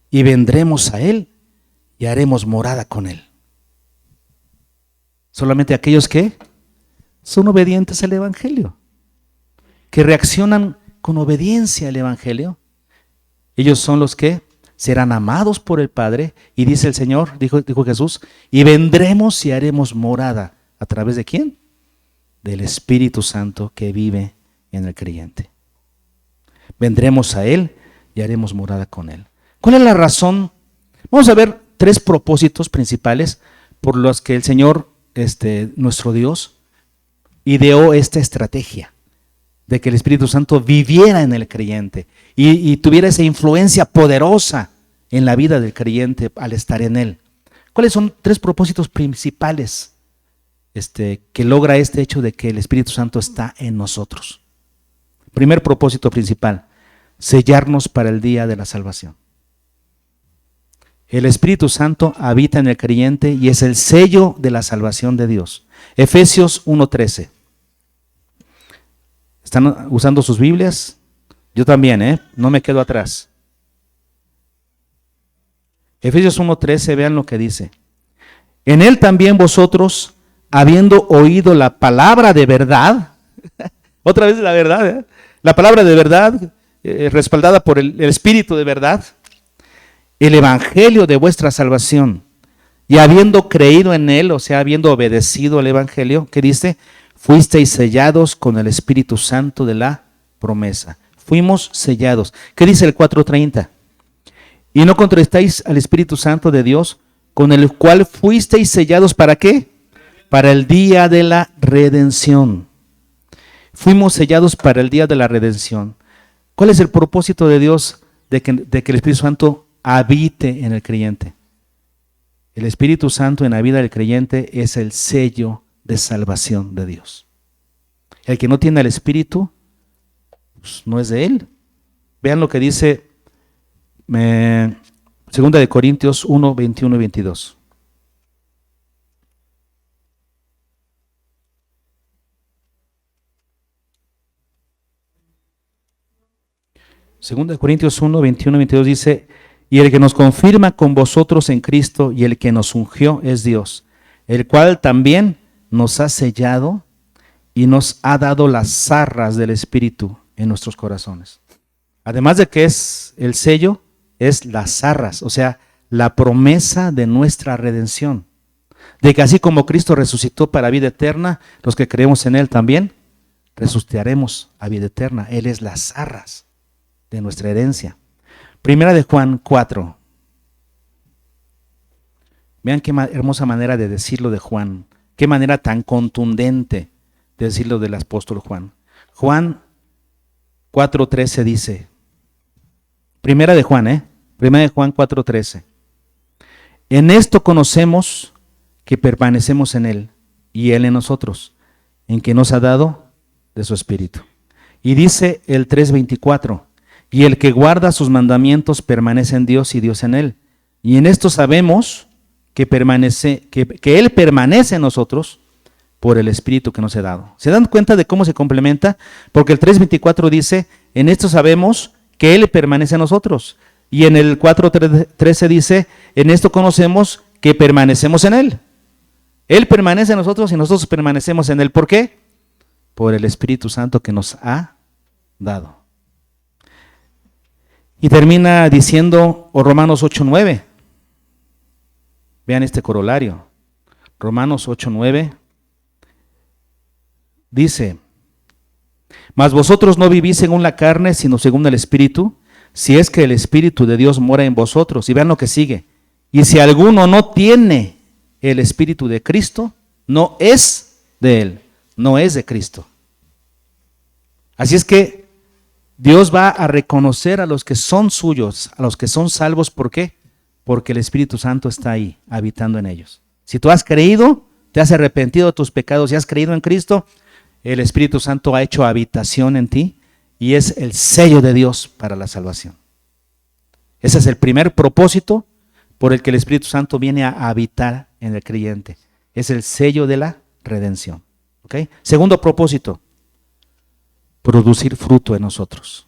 y vendremos a él y haremos morada con él. Solamente aquellos que son obedientes al Evangelio, que reaccionan con obediencia al Evangelio, ellos son los que serán amados por el Padre, y dice el Señor, dijo Jesús, y vendremos y haremos morada. ¿A través de quién? Del Espíritu Santo que vive en el creyente. Vendremos a Él y haremos morada con Él. ¿Cuál es la razón? Vamos a ver 3 propósitos principales por los que el Señor, nuestro Dios, ideó esta estrategia de que el Espíritu Santo viviera en el creyente y tuviera esa influencia poderosa en la vida del creyente al estar en él. ¿Cuáles son 3 propósitos principales que logra este hecho de que el Espíritu Santo está en nosotros? Primer propósito principal, sellarnos para el día de la salvación. El Espíritu Santo habita en el creyente y es el sello de la salvación de Dios. Efesios 1:13. ¿Están usando sus Biblias? Yo también, no me quedo atrás. Efesios 1:13, vean lo que dice. En él también vosotros, habiendo oído la palabra de verdad, otra vez la verdad, la palabra de verdad, respaldada por el Espíritu de verdad, el evangelio de vuestra salvación, y habiendo creído en él, o sea, habiendo obedecido al evangelio, ¿qué dice? Fuisteis sellados con el Espíritu Santo de la promesa. Fuimos sellados. ¿Qué dice el 4:30? Y no contristáis al Espíritu Santo de Dios, con el cual fuisteis sellados, ¿para qué? Para el día de la redención. Fuimos sellados para el día de la redención. ¿Cuál es el propósito de Dios de que el Espíritu Santo habite en el creyente? El Espíritu Santo en la vida del creyente es el sello de salvación de Dios. El que no tiene el Espíritu, pues no es de Él. Vean lo que dice 2 de Corintios 1, 21 y 22. Segunda de Corintios 1, 21 y 22 dice, y el que nos confirma con vosotros en Cristo y el que nos ungió es Dios, el cual también nos ha sellado y nos ha dado las arras del Espíritu en nuestros corazones. Además de que es el sello, es las arras, o sea, la promesa de nuestra redención. De que así como Cristo resucitó para vida eterna, los que creemos en Él también resucitaremos a vida eterna. Él es las arras de nuestra herencia. Primera de Juan 4. Vean qué hermosa manera de decirlo de Juan. Qué manera tan contundente de decirlo del apóstol Juan. Juan 4:13 dice, Primera de Juan 4:13. En esto conocemos que permanecemos en Él y Él en nosotros, en que nos ha dado de su Espíritu. Y dice el 3:24, y el que guarda sus mandamientos permanece en Dios y Dios en Él. Y en esto sabemos que Él permanece en nosotros por el Espíritu que nos ha dado. ¿Se dan cuenta de cómo se complementa? Porque el 3:24 dice, en esto sabemos que Él permanece en nosotros. Y en el 4:13 dice, en esto conocemos que permanecemos en Él. Él permanece en nosotros y nosotros permanecemos en Él. ¿Por qué? Por el Espíritu Santo que nos ha dado. Y termina diciendo Romanos 8:9. Vean este corolario. Romanos 8:9 dice, mas vosotros no vivís según la carne, sino según el Espíritu, si es que el Espíritu de Dios mora en vosotros. Y vean lo que sigue. Y si alguno no tiene el Espíritu de Cristo, no es de Él, no es de Cristo. Así es que Dios va a reconocer a los que son suyos, a los que son salvos. ¿Por qué? Porque el Espíritu Santo está ahí, habitando en ellos. Si tú has creído, te has arrepentido de tus pecados y has creído en Cristo, el Espíritu Santo ha hecho habitación en ti y es el sello de Dios para la salvación. Ese es el primer propósito por el que el Espíritu Santo viene a habitar en el creyente. Es el sello de la redención. ¿Okay? Segundo propósito, producir fruto en nosotros.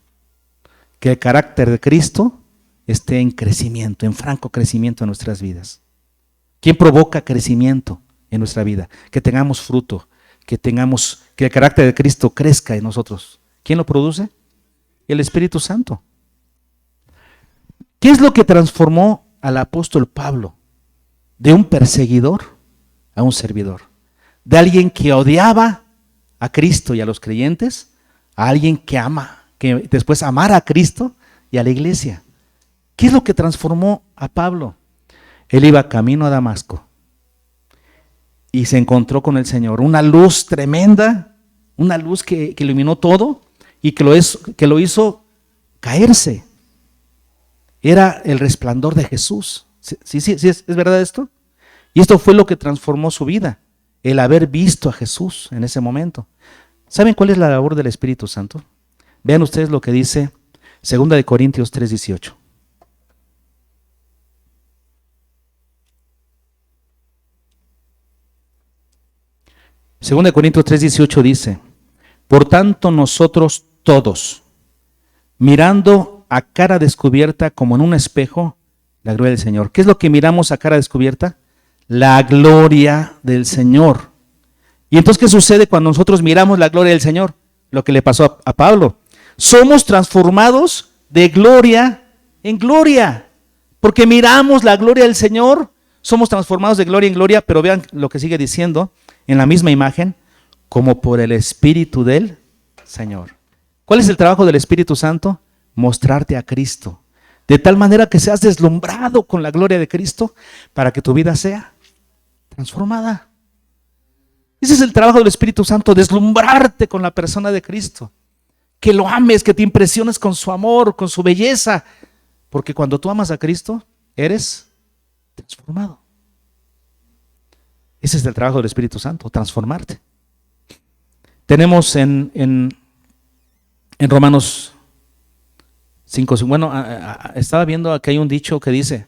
Que el carácter de Cristo esté en crecimiento, en franco crecimiento en nuestras vidas. ¿Quién provoca crecimiento en nuestra vida? Que tengamos fruto, que el carácter de Cristo crezca en nosotros. ¿Quién lo produce? El Espíritu Santo. ¿Qué es lo que transformó al apóstol Pablo? De un perseguidor a un servidor. De alguien que odiaba a Cristo y a los creyentes, a alguien que ama, que después amara a Cristo y a la iglesia. ¿Qué es lo que transformó a Pablo? Él iba camino a Damasco y se encontró con el Señor. Una luz tremenda, una luz que iluminó todo y que lo hizo caerse. Era el resplandor de Jesús. Sí, ¿es verdad esto? Y esto fue lo que transformó su vida, el haber visto a Jesús en ese momento. ¿Saben cuál es la labor del Espíritu Santo? Vean ustedes lo que dice 2 Corintios 3:18. 2 Corintios 3:18 dice: por tanto nosotros todos, mirando a cara descubierta como en un espejo, la gloria del Señor. ¿Qué es lo que miramos a cara descubierta? La gloria del Señor. Y entonces, ¿qué sucede cuando nosotros miramos la gloria del Señor? Lo que le pasó a Pablo. Somos transformados de gloria en gloria. Porque miramos la gloria del Señor, somos transformados de gloria en gloria, pero vean lo que sigue diciendo en la misma imagen, como por el Espíritu del Señor. ¿Cuál es el trabajo del Espíritu Santo? Mostrarte a Cristo, de tal manera que seas deslumbrado con la gloria de Cristo para que tu vida sea transformada. Ese es el trabajo del Espíritu Santo, deslumbrarte con la persona de Cristo, que lo ames, que te impresiones con su amor, con su belleza, porque cuando tú amas a Cristo, eres transformado. Ese es el trabajo del Espíritu Santo, transformarte. Tenemos en Romanos 5, bueno, estaba viendo que hay un dicho que dice,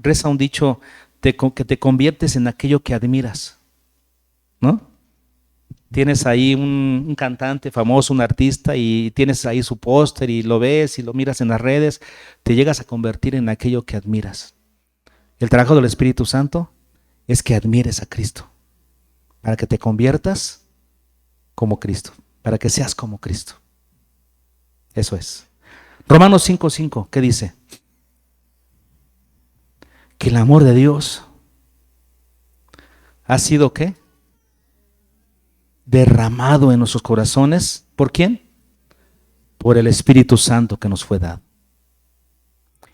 reza un dicho que te conviertes en aquello que admiras, ¿no? Tienes ahí un cantante famoso, un artista, y tienes ahí su póster y lo ves y lo miras en las redes, te llegas a convertir en aquello que admiras. El trabajo del Espíritu Santo es que admires a Cristo, para que te conviertas como Cristo, para que seas como Cristo. Eso es. Romanos 5:5, ¿qué dice? Que el amor de Dios ha sido, ¿qué? Derramado en nuestros corazones. ¿Por quién? Por el Espíritu Santo que nos fue dado.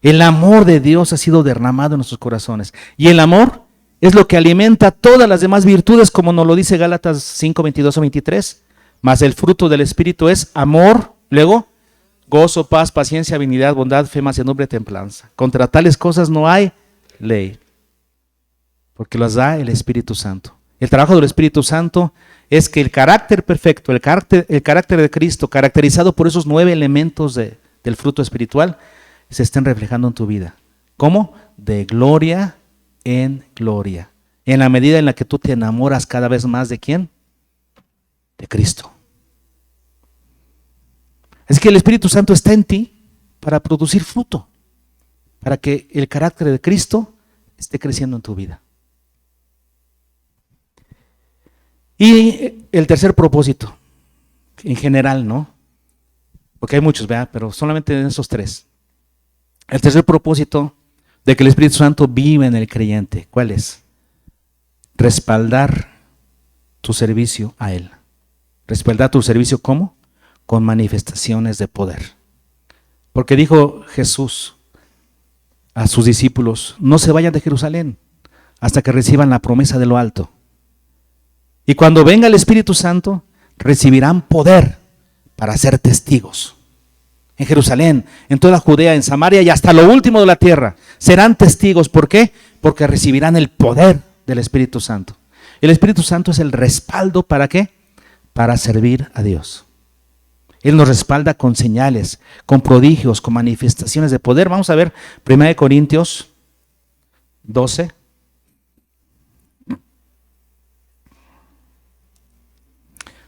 El amor de Dios ha sido derramado en nuestros corazones. Y el amor es lo que alimenta todas las demás virtudes, como nos lo dice Gálatas 5:22-23. Mas el fruto del Espíritu es amor, luego gozo, paz, paciencia, benignidad, bondad, fe, mansedumbre, templanza. Contra tales cosas no hay ley, porque las da el Espíritu Santo. El trabajo del Espíritu Santo es que el carácter perfecto, el carácter de Cristo, caracterizado por esos 9 elementos del fruto espiritual, se estén reflejando en tu vida. ¿Cómo? De gloria en gloria. En la medida en la que tú te enamoras cada vez más de ¿quién? De Cristo. Es que el Espíritu Santo está en ti para producir fruto, para que el carácter de Cristo esté creciendo en tu vida. Y el tercer propósito, en general, ¿no? Porque hay muchos, ¿verdad? Pero solamente en esos 3. El tercer propósito de que el Espíritu Santo vive en el creyente, ¿cuál es? Respaldar tu servicio a Él. Respaldar tu servicio, ¿cómo? Con manifestaciones de poder. Porque dijo Jesús a sus discípulos, no se vayan de Jerusalén hasta que reciban la promesa de lo alto. Y cuando venga el Espíritu Santo, recibirán poder para ser testigos. En Jerusalén, en toda Judea, en Samaria y hasta lo último de la tierra. Serán testigos. ¿Por qué? Porque recibirán el poder del Espíritu Santo. El Espíritu Santo es el respaldo, ¿para qué? Para servir a Dios. Él nos respalda con señales, con prodigios, con manifestaciones de poder. Vamos a ver 1 Corintios 12.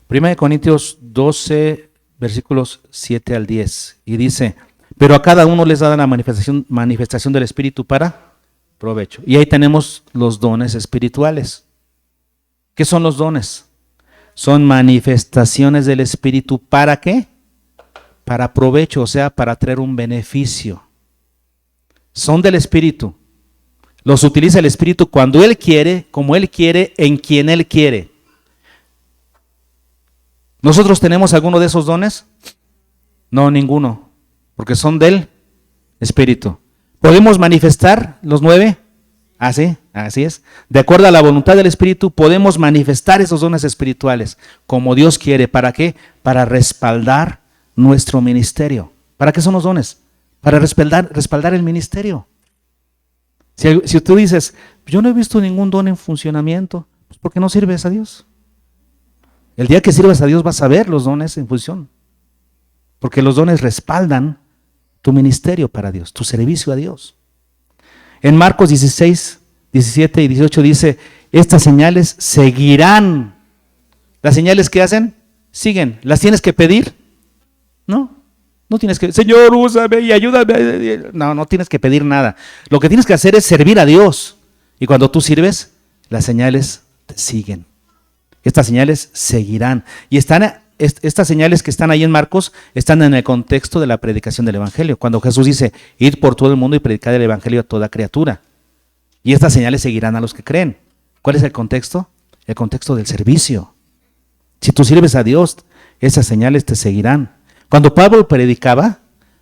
1 Corintios 12, versículos 7 al 10. Y dice, pero a cada uno les da la manifestación del Espíritu para provecho. Y ahí tenemos los dones espirituales. ¿Qué son los dones? Son manifestaciones del Espíritu, ¿para qué? para provecho, o sea, para traer un beneficio. Son del Espíritu. Los utiliza el Espíritu cuando Él quiere, como Él quiere, en quien Él quiere. ¿Nosotros tenemos alguno de esos dones? No, ninguno, porque son del Espíritu. ¿Podemos manifestar los 9? Así es. De acuerdo a la voluntad del Espíritu, podemos manifestar esos dones espirituales como Dios quiere. ¿Para qué? Para respaldar nuestro ministerio. ¿Para qué son los dones? Para respaldar el ministerio. Si tú dices, yo no he visto ningún don en funcionamiento, pues ¿por qué no sirves a Dios? El día que sirvas a Dios vas a ver los dones en función. Porque los dones respaldan tu ministerio para Dios, tu servicio a Dios. En Marcos 16, 17 y 18 dice, estas señales seguirán. ¿Las señales que hacen? Siguen. ¿Las tienes que pedir? No tienes que, Señor, úsame y ayúdame. No tienes que pedir nada. Lo que tienes que hacer es servir a Dios. Y cuando tú sirves, las señales te siguen. Estas señales seguirán. Y estas señales que están ahí en Marcos están en el contexto de la predicación del Evangelio. Cuando Jesús dice, id por todo el mundo y predicad el Evangelio a toda criatura. Y estas señales seguirán a los que creen. ¿Cuál es el contexto? El contexto del servicio. Si tú sirves a Dios, esas señales te seguirán. Cuando Pablo predicaba,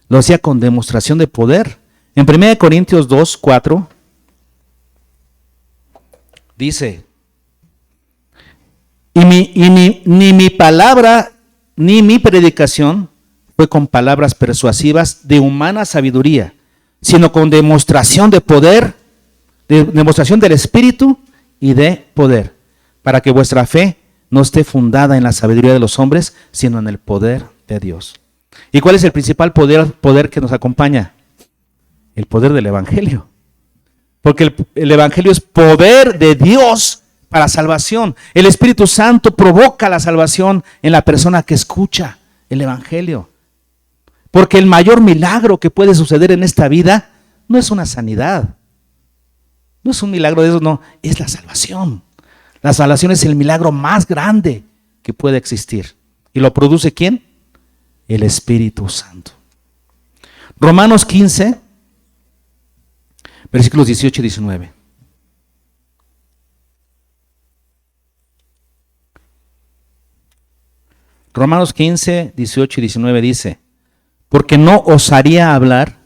lo hacía con demostración de poder. En 1 Corintios 2, 4, dice, ni mi palabra ni mi predicación fue con palabras persuasivas de humana sabiduría, sino con demostración de poder, de demostración del Espíritu y de poder, para que vuestra fe no esté fundada en la sabiduría de los hombres, sino en el poder de Dios. ¿Y cuál es el principal poder que nos acompaña? El poder del Evangelio. Porque el Evangelio es poder de Dios para salvación. El Espíritu Santo provoca la salvación en la persona que escucha el Evangelio. Porque el mayor milagro que puede suceder en esta vida no es una sanidad. No es un milagro de eso, no, es la salvación. La salvación es el milagro más grande que puede existir. ¿Y lo produce quién? El Espíritu Santo. Romanos 15, versículos 18 y 19. Romanos 15, 18 y 19 dice, porque no osaría hablar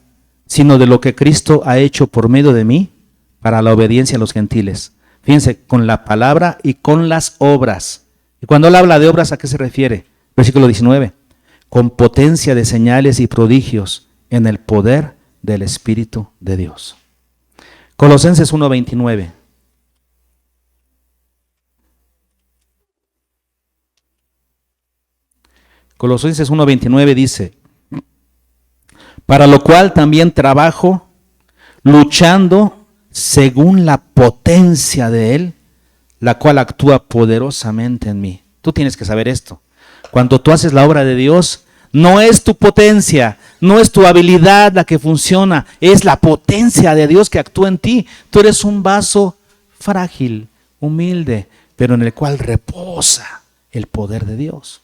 sino de lo que Cristo ha hecho por medio de mí para la obediencia a los gentiles. Fíjense, con la palabra y con las obras. Y cuando él habla de obras, ¿a qué se refiere? Versículo 19, con potencia de señales y prodigios en el poder del Espíritu de Dios. Colosenses 1:29. Colosenses 1:29 dice, para lo cual también trabajo, luchando según la potencia de Él, la cual actúa poderosamente en mí. Tú tienes que saber esto. Cuando tú haces la obra de Dios, no es tu potencia, no es tu habilidad la que funciona, es la potencia de Dios que actúa en ti. Tú eres un vaso frágil, humilde, pero en el cual reposa el poder de Dios.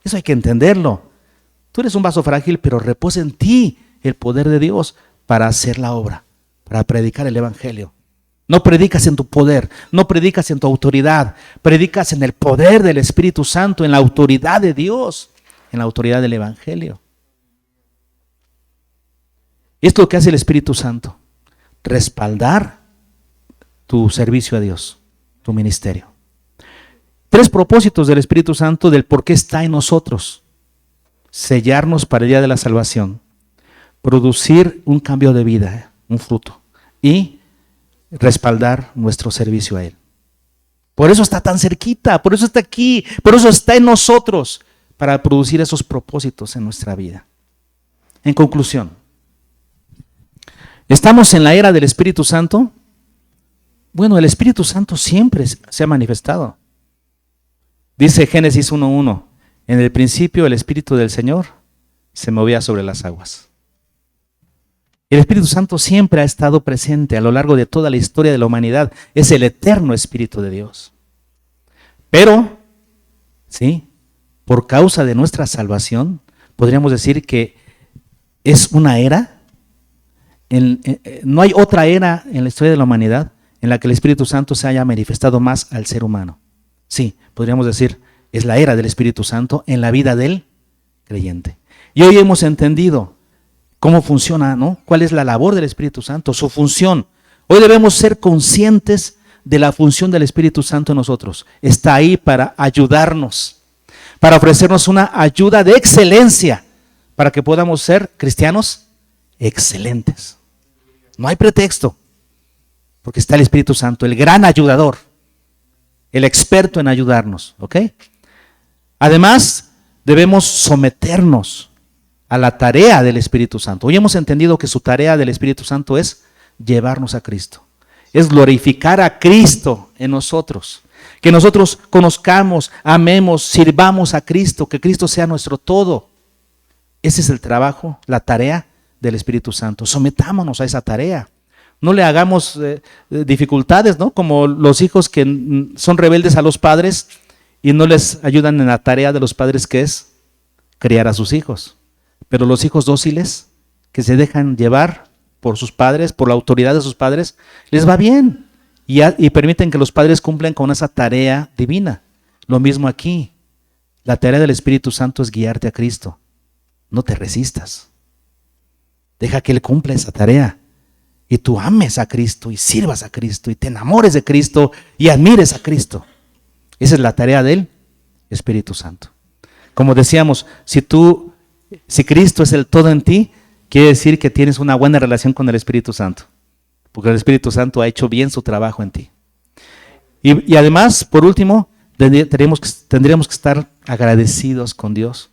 Eso hay que entenderlo. Tú eres un vaso frágil, pero reposa en ti el poder de Dios para hacer la obra, para predicar el Evangelio. No predicas en tu poder, no predicas en tu autoridad, predicas en el poder del Espíritu Santo, en la autoridad de Dios, en la autoridad del Evangelio. Esto es lo que hace el Espíritu Santo, respaldar tu servicio a Dios, tu ministerio. 3 propósitos del Espíritu Santo del por qué está en nosotros. Sellarnos para el día de la salvación, producir un cambio de vida, un fruto, y respaldar nuestro servicio a Él. Por eso está tan cerquita, por eso está aquí, por eso está en nosotros, para producir esos propósitos en nuestra vida. En conclusión, ¿estamos en la era del Espíritu Santo? Bueno, el Espíritu Santo siempre se ha manifestado. Dice Génesis 1:1, en el principio el Espíritu del Señor se movía sobre las aguas. El Espíritu Santo siempre ha estado presente a lo largo de toda la historia de la humanidad. Es el eterno Espíritu de Dios. Pero, sí, por causa de nuestra salvación, podríamos decir que es una era, no hay otra era en la historia de la humanidad en la que el Espíritu Santo se haya manifestado más al ser humano. Sí, podríamos decir, es la era del Espíritu Santo en la vida del creyente. Y hoy hemos entendido cómo funciona, ¿no? ¿Cuál es la labor del Espíritu Santo? Su función. Hoy debemos ser conscientes de la función del Espíritu Santo en nosotros. Está ahí para ayudarnos, para ofrecernos una ayuda de excelencia, para que podamos ser cristianos excelentes. No hay pretexto, porque está el Espíritu Santo, el gran ayudador, el experto en ayudarnos, ¿ok? Además, debemos someternos a la tarea del Espíritu Santo. Hoy hemos entendido que su tarea del Espíritu Santo es llevarnos a Cristo, es glorificar a Cristo en nosotros, que nosotros conozcamos, amemos, sirvamos a Cristo, que Cristo sea nuestro todo. Ese es el trabajo, la tarea del Espíritu Santo. Sometámonos a esa tarea. No le hagamos dificultades, ¿no? Como los hijos que son rebeldes a los padres y no les ayudan en la tarea de los padres, que es criar a sus hijos. Pero los hijos dóciles, que se dejan llevar por sus padres, por la autoridad de sus padres, les va bien y permiten que los padres cumplan con esa tarea divina. Lo mismo aquí. La tarea del Espíritu Santo es guiarte a Cristo. No te resistas. Deja que Él cumpla esa tarea. Y tú ames a Cristo y sirvas a Cristo y te enamores de Cristo y admires a Cristo. Esa es la tarea del Espíritu Santo. Como decíamos, si Cristo es el todo en ti, quiere decir que tienes una buena relación con el Espíritu Santo. Porque el Espíritu Santo ha hecho bien su trabajo en ti. Y además, por último, tendríamos que estar agradecidos con Dios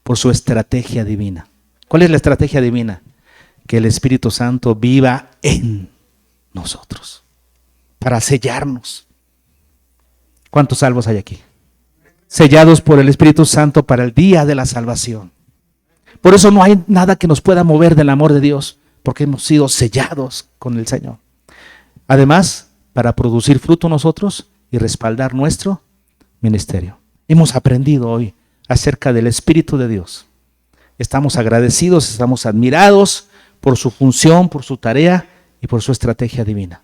por su estrategia divina. ¿Cuál es la estrategia divina? Que el Espíritu Santo viva en nosotros, para sellarnos. ¿Cuántos salvos hay aquí? Sellados por el Espíritu Santo para el día de la salvación. Por eso no hay nada que nos pueda mover del amor de Dios, porque hemos sido sellados con el Señor. Además, para producir fruto nosotros y respaldar nuestro ministerio. Hemos aprendido hoy acerca del Espíritu de Dios. Estamos agradecidos, estamos admirados por su función, por su tarea y por su estrategia divina.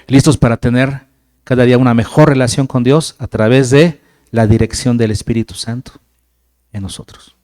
Listos para tener cada día una mejor relación con Dios a través de la dirección del Espíritu Santo en nosotros.